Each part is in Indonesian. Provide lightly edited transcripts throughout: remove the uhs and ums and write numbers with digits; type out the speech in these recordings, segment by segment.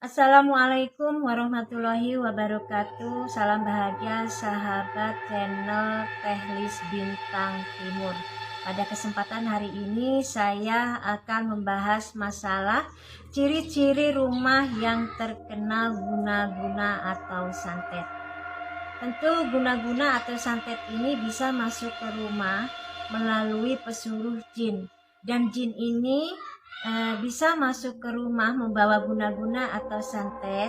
Assalamualaikum warahmatullahi wabarakatuh. Salam bahagia sahabat channel Tehlis Bintang Timur. Pada kesempatan hari ini saya akan membahas masalah ciri-ciri rumah yang terkena guna-guna atau santet. Tentu guna-guna atau santet ini bisa masuk ke rumah melalui pesuruh jin. Dan jin ini bisa masuk ke rumah membawa guna-guna atau santet.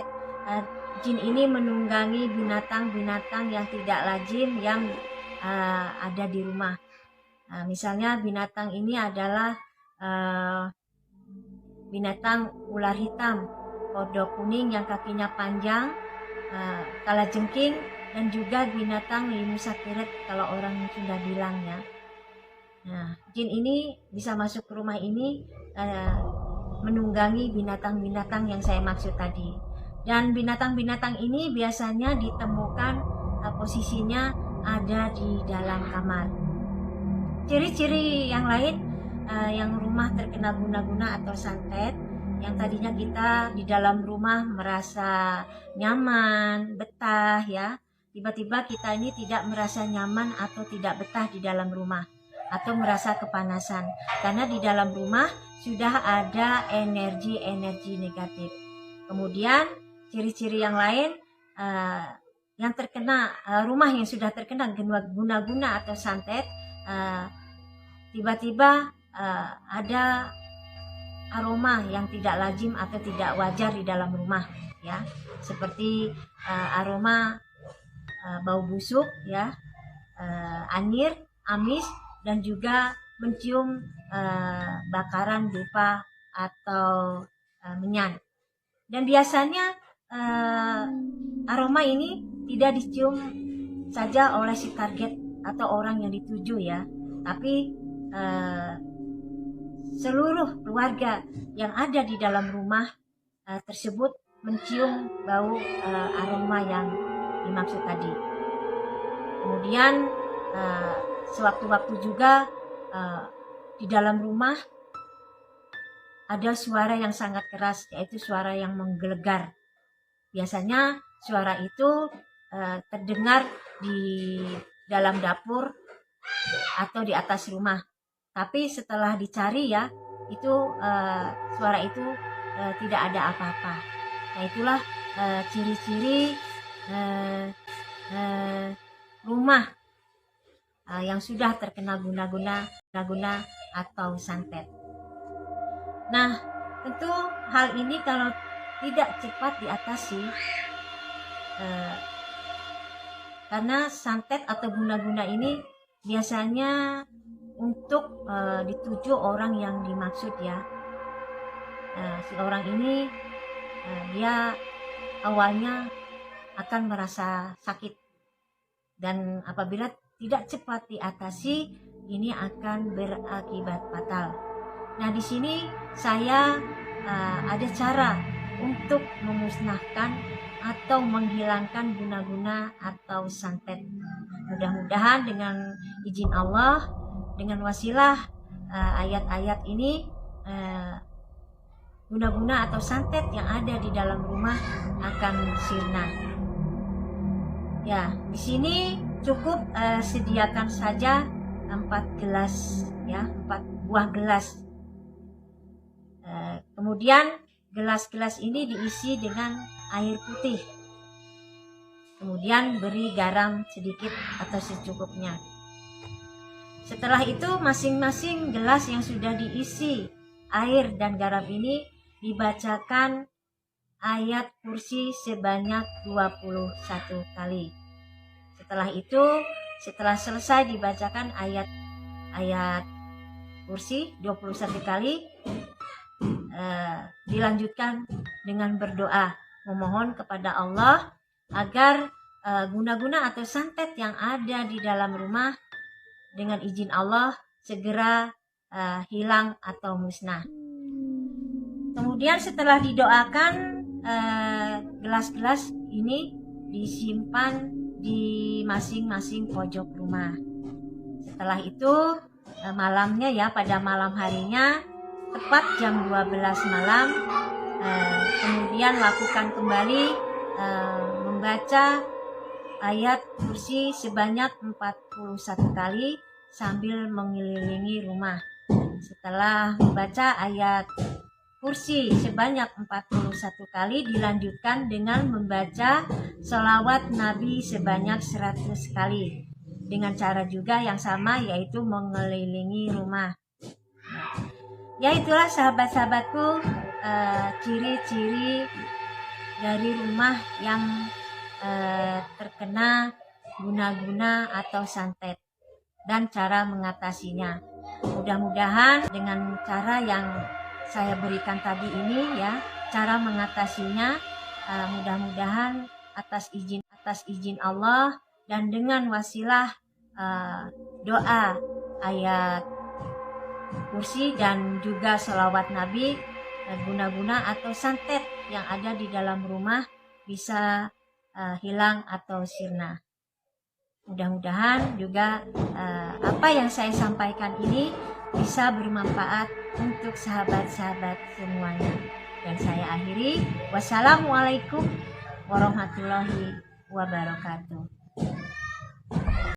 Jin ini menunggangi binatang-binatang yang tidak lazim yang ada di rumah. Misalnya binatang ini adalah binatang ular hitam, kodok kuning yang kakinya panjang, kalajengking, dan juga binatang limusa kiret kalau orang Sunda bilang ya. Nah, jin ini bisa masuk ke rumah ini menunggangi binatang-binatang yang saya maksud tadi. Dan binatang-binatang ini biasanya ditemukan posisinya ada di dalam kamar. Ciri-ciri yang lain yang rumah terkena guna-guna atau santet, yang tadinya kita di dalam rumah merasa nyaman, betah ya, tiba-tiba kita ini tidak merasa nyaman atau tidak betah di dalam rumah, atau merasa kepanasan karena di dalam rumah sudah ada energi-energi negatif. Kemudian ciri-ciri yang lain yang terkena rumah yang sudah terkena guna-guna atau santet, tiba-tiba ada aroma yang tidak lazim atau tidak wajar di dalam rumah ya, seperti aroma bau busuk ya, anir, amis, dan juga mencium bakaran dupa atau menyan. Dan biasanya aroma ini tidak dicium saja oleh si target atau orang yang dituju ya, tapi seluruh keluarga yang ada di dalam rumah tersebut mencium bau aroma yang dimaksud tadi. Kemudian sewaktu-waktu juga di dalam rumah ada suara yang sangat keras, yaitu suara yang menggelegar. Biasanya suara itu terdengar di dalam dapur atau di atas rumah. Tapi setelah dicari ya, itu suara itu tidak ada apa-apa. Nah, itulah ciri-ciri rumah yang sudah terkena guna-guna atau santet. Nah, tentu hal ini kalau tidak cepat diatasi, karena santet atau guna-guna ini biasanya untuk dituju orang yang dimaksud ya. Si orang ini dia awalnya akan merasa sakit, dan apabila tidak cepat diatasi ini akan berakibat fatal. Nah, di sini saya ada cara untuk memusnahkan atau menghilangkan guna-guna atau santet. Mudah-mudahan dengan izin Allah, dengan wasilah ayat-ayat ini, guna-guna atau santet yang ada di dalam rumah akan sirna. Ya, di sini cukup sediakan saja 4 gelas ya, 4 buah gelas. Kemudian gelas-gelas ini diisi dengan air putih. Kemudian beri garam sedikit atau secukupnya. Setelah itu masing-masing gelas yang sudah diisi air dan garam ini dibacakan ayat kursi sebanyak 21 kali. Setelah itu, setelah selesai dibacakan ayat kursi 21 kali, dilanjutkan dengan berdoa memohon kepada Allah agar guna-guna atau santet yang ada di dalam rumah dengan izin Allah segera hilang atau musnah. Kemudian setelah didoakan, gelas-gelas ini disimpan di masing-masing pojok rumah. Setelah itu malamnya ya, pada malam harinya tepat jam 12 malam kemudian lakukan kembali membaca ayat kursi sebanyak 41 kali sambil mengelilingi rumah. Setelah membaca ayat kursi sebanyak 41 kali, dilanjutkan dengan membaca sholawat Nabi sebanyak 100 kali dengan cara juga yang sama, yaitu mengelilingi rumah. Ya, itulah sahabat-sahabatku, ciri-ciri dari rumah yang terkena guna-guna atau santet dan cara mengatasinya. Mudah-mudahan dengan cara yang saya berikan tadi ini, ya, cara mengatasinya, mudah-mudahan atas izin Allah dan dengan wasilah doa ayat kursi dan juga sholawat Nabi, guna-guna atau santet yang ada di dalam rumah bisa hilang atau sirna. Mudah-mudahan juga apa yang saya sampaikan ini bisa bermanfaat untuk sahabat-sahabat semuanya. Dan saya akhiri, wassalamualaikum warahmatullahi wabarakatuh.